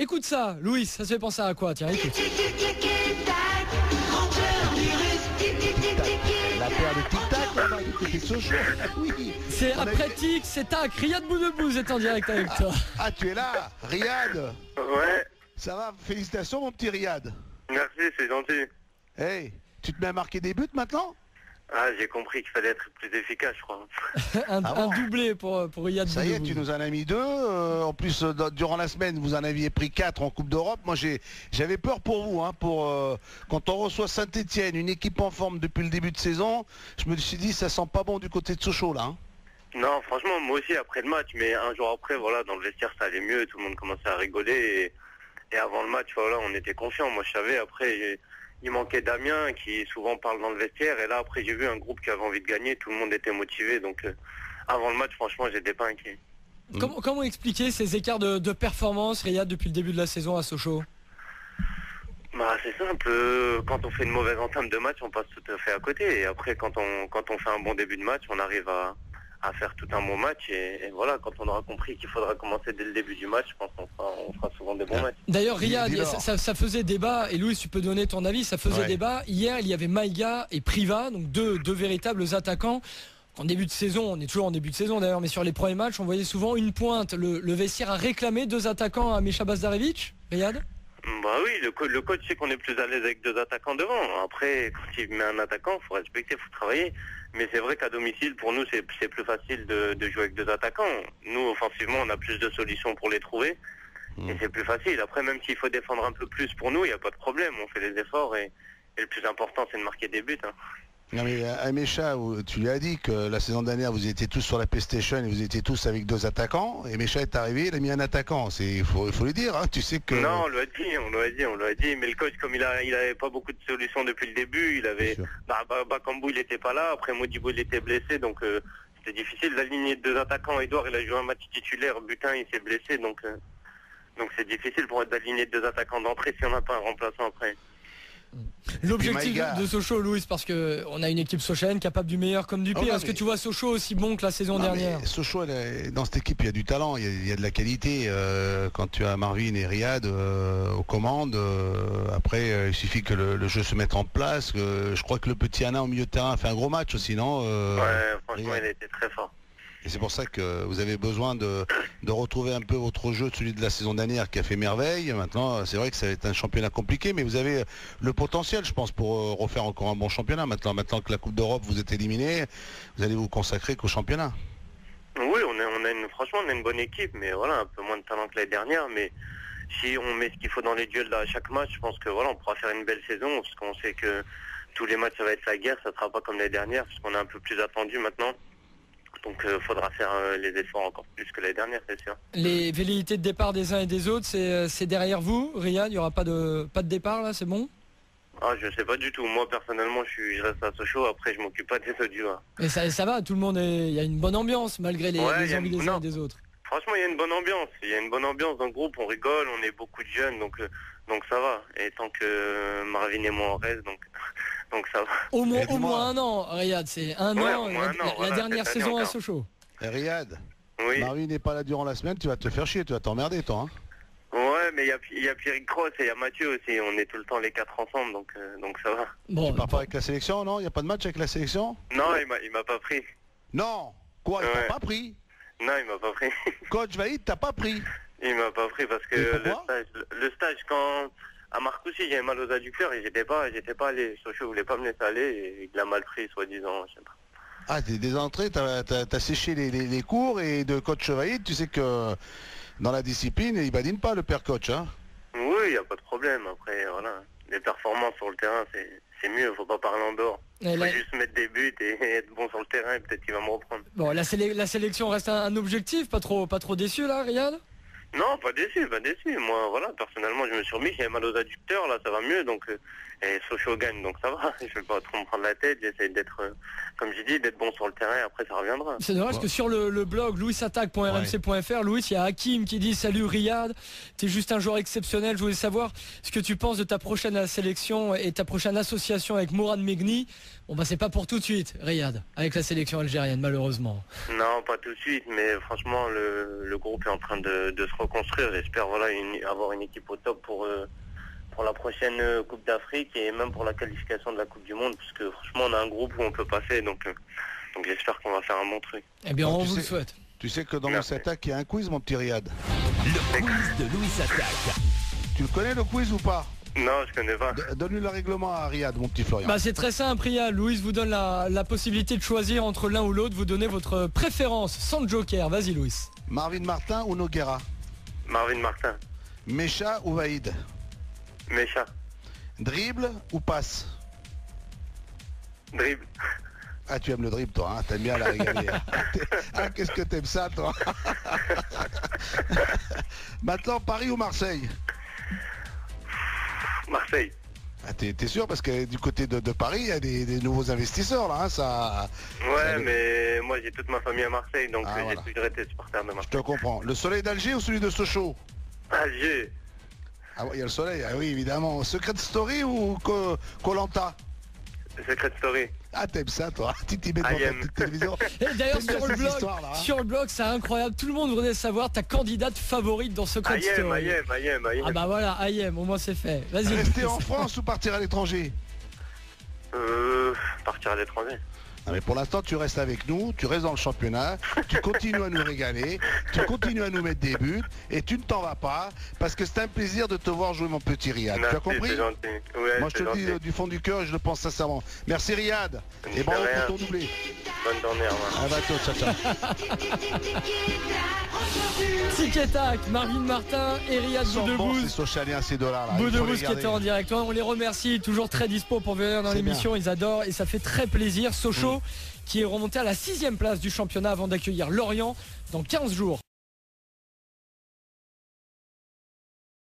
Écoute ça, Louis, ça se fait penser à quoi? Tiens, écoute. La paire de tic-tac, là, du côté de Sochaux. Oui. C'est après tic, c'est tac. Riyad Boudebouz est en direct avec toi. Ah, tu es là, Riyad. Ouais, Ça va, félicitations mon petit Riyad. merci, c'est gentil. Hey, tu te mets à marquer des buts maintenant? Ah, j'ai compris qu'il fallait être plus efficace, je crois. un bon doublé pour Riyad Ça y est, Boudebouz. tu nous en as mis 2. En plus, durant la semaine, vous en aviez pris 4 en Coupe d'Europe. Moi, j'avais peur pour vous. Hein, quand on reçoit Saint-Etienne, une équipe en forme depuis le début de saison, je me suis dit, ça sent pas bon du côté de Sochaux, là. Hein. Non, franchement, moi aussi, après le match, mais un jour après, voilà, dans le vestiaire, ça allait mieux, tout le monde commençait à rigoler, et avant le match, voilà, on était confiants. Moi, je savais, après, il manquait Damien, qui souvent parle dans le vestiaire, et là, après, j'ai vu un groupe qui avait envie de gagner, tout le monde était motivé, donc avant le match, franchement, j'étais pas inquiet. Comment expliquer ces écarts de performance, Riyad, depuis le début de la saison à Sochaux? Bah, c'est simple, quand on fait une mauvaise entame de match, on passe tout à fait à côté, et après, quand on fait un bon début de match, on arrive à faire tout un bon match, et voilà, quand on aura compris qu'il faudra commencer dès le début du match, je pense qu'on fera souvent des bons matchs. D'ailleurs, Riyad, ça faisait débat, et Louis, tu peux donner ton avis, ça faisait débat. Hier, il y avait Maïga et Priva, donc deux véritables attaquants. En début de saison, on est toujours en début de saison d'ailleurs, mais sur les premiers matchs, on voyait souvent une pointe. Le vestiaire a réclamé 2 attaquants à Mecha Bazdarevic, Riyad? Bah oui, le coach sait qu'on est plus à l'aise avec 2 attaquants devant. Après, quand il met un attaquant, faut respecter, faut travailler. Mais c'est vrai qu'à domicile, pour nous, c'est plus facile de jouer avec 2 attaquants. Nous, offensivement, on a plus de solutions pour les trouver. Et c'est plus facile. Après, même s'il faut défendre un peu plus pour nous, il n'y a pas de problème. On fait les efforts et le plus important, c'est de marquer des buts. Hein. Non mais Mecha, tu lui as dit que la saison dernière vous étiez tous sur la PlayStation et vous étiez tous avec 2 attaquants, et Mecha est arrivé, il a mis un attaquant, il faut le dire, hein. Tu sais que... Non, on l'a dit, mais le coach, comme il avait pas beaucoup de solutions depuis le début, il avait... Bakambu, il était pas là, après Modibo, il était blessé, donc c'était difficile d'aligner 2 attaquants. Edouard, il a joué un match titulaire, Butin, il s'est blessé, donc c'est difficile pour être d'aligner 2 attaquants d'entrée si on n'a pas un remplaçant après. L'objectif de Sochaux, Louis, parce qu'on a une équipe sochalienne capable du meilleur comme du pire. Est-ce que tu vois Sochaux aussi bon que la saison dernière? Sochaux, dans cette équipe, il y a du talent, il y a de la qualité. Quand tu as Marvin et Riyad aux commandes, après, il suffit que le jeu se mette en place. Je crois que le petit Anna au milieu de terrain a fait un gros match aussi, non? Ouais, franchement, il a été très fort. Et c'est pour ça que vous avez besoin de retrouver un peu votre jeu, celui de la saison dernière qui a fait merveille. Maintenant, c'est vrai que ça va être un championnat compliqué, mais vous avez le potentiel, je pense, pour refaire encore un bon championnat. Maintenant que la Coupe d'Europe vous est éliminée, vous allez vous consacrer qu'au championnat. Oui, franchement, on a une bonne équipe, mais voilà, un peu moins de talent que l'année dernière. Mais si on met ce qu'il faut dans les duels à chaque match, je pense que voilà, on pourra faire une belle saison, parce qu'on sait que tous les matchs, ça va être la guerre, ça ne sera pas comme l'année dernière, parce qu'on est un peu plus attendu maintenant. Donc il faudra faire les efforts encore plus que l'année dernière, c'est sûr. Les velléités de départ des uns et des autres, c'est derrière vous, Riyad? Il n'y aura pas de départ là, c'est bon? Ah, je sais pas du tout. Moi personnellement, je reste à Sochaux. Après, je m'occupe pas des autres joueurs. Mais ça va, tout le monde il y a une bonne ambiance malgré les envies des uns et des autres. Franchement, il y a une bonne ambiance. Il y a une bonne ambiance dans le groupe. On rigole, on est beaucoup de jeunes, donc ça va. Et tant que Marvin et moi on reste, donc ça va. Au moins un an, Riyad, c'est un an, la dernière saison à Sochaux. Riyad, oui. Marvin n'est pas là durant la semaine, tu vas te faire chier, tu vas t'emmerder toi. Hein. Ouais, mais il y a Pierrick Cross et il y a Mathieu aussi. On est tout le temps les 4 ensemble, donc ça va. Bon, tu pars pas avec la sélection, non? Il n'y a pas de match avec la sélection? Non, il m'a pas pris. Non. Quoi, il t'a pas pris? Non, il m'a pas pris. Coach Vaïd t'as pas pris? Il m'a pas pris parce que le stage quand à Marcoussis j'avais mal aux adducteurs et j'étais pas allé. Sochaux voulait pas me laisser aller et il a mal pris soi-disant, je sais pas. Ah, t'es désentré, t'as séché les cours, et de coach Vaïd, tu sais que dans la discipline, il badine pas le père coach, hein? Oui, il n'y a pas de problème. Après, voilà, les performances sur le terrain, c'est mieux, faut pas parler en dehors. Il faut juste mettre des buts et être bon sur le terrain et peut-être qu'il va me reprendre. Bon, la sélection reste un objectif, pas trop déçu là, Riyad? Non, pas déçu. Moi, voilà, personnellement, je me suis remis, j'avais mal aux adducteurs, là, ça va mieux, donc, et Sochaux gagne, donc ça va. Je vais pas trop me prendre la tête, j'essaie d'être, comme j'ai dit, d'être bon sur le terrain, et après ça reviendra. C'est dommage que sur le blog louisattaque.rmc.fr, Louis, il y a Hakim qui dit: salut Riyad, t'es juste un joueur exceptionnel, je voulais savoir ce que tu penses de ta prochaine sélection et ta prochaine association avec Mourad Megni. Bon bah c'est pas pour tout de suite, Riyad, avec la sélection algérienne, malheureusement. Non, pas tout de suite, mais franchement, le groupe est en train de se reconstruire. J'espère avoir une équipe au top pour la prochaine Coupe d'Afrique et même pour la qualification de la Coupe du Monde, parce que franchement on a un groupe où on peut passer, donc j'espère qu'on va faire un bon truc. Eh bien, on vous le souhaite. Tu sais que dans Louis Attaque, il y a un quiz, mon petit Riyad. Le quiz de Louis Attaque. Tu le connais le quiz ou pas? Non, je connais pas. Donne-lui le règlement à Riyad, mon petit Florian. C'est très simple, Riyad. Louise vous donne la possibilité de choisir entre l'un ou l'autre. Vous donnez votre préférence sans joker. Vas-y, Louis. Marvin Martin ou Noguera? Marvin Martin. Mecha ou Vaïd? Mecha. Dribble ou passe? Dribble. Ah, tu aimes le dribble, toi, hein? T'aimes bien la régaler. Ah, qu'est-ce que t'aimes ça, toi? Maintenant, Paris ou Marseille? Marseille. Ah, t'es sûr? Parce que du côté de Paris, il y a des nouveaux investisseurs, là, hein, ça... Ouais, mais moi, j'ai toute ma famille à Marseille, donc j'ai voilà. toujours été supporter de Marseille. Je te comprends. Le soleil d'Alger ou celui de Sochaux? Alger. Ah ouais, il y a le soleil, ah oui, évidemment. Secret Story ou Koh-Lanta? Secret Story. Ah, t'aimes ça, toi? Tu t'y mets dans ta télévision. Et d'ailleurs, T'aimes bien ces histoires, là, hein? sur le blog, c'est incroyable. Tout le monde voudrait savoir ta candidate favorite dans Secret Story. Ayem. Ah bah voilà, Ayem, au moins c'est fait. Vas-y. Rester en France ou partir à l'étranger? Partir à l'étranger. Ah, mais pour l'instant, tu restes avec nous, tu restes dans le championnat, tu continues à nous régaler, tu continues à nous mettre des buts et tu ne t'en vas pas parce que c'est un plaisir de te voir jouer, mon petit Riyad. Merci, tu as compris? Ouais, moi, je te le dis du fond du cœur et je le pense sincèrement. Merci, Riyad. Et bravo pour ton doublé. Bonne journée, au revoir. À bientôt, ciao. Tic et tac, Marvin Martin et Riyad Boudebouz. C'est Sochalien, ces deux-là. Boudebouz qui était en direct. On les remercie, toujours très dispo pour venir dans l'émission. Ils adorent et ça fait très plaisir. Sochaux qui est remonté à la 6e place du championnat avant d'accueillir Lorient dans 15 jours.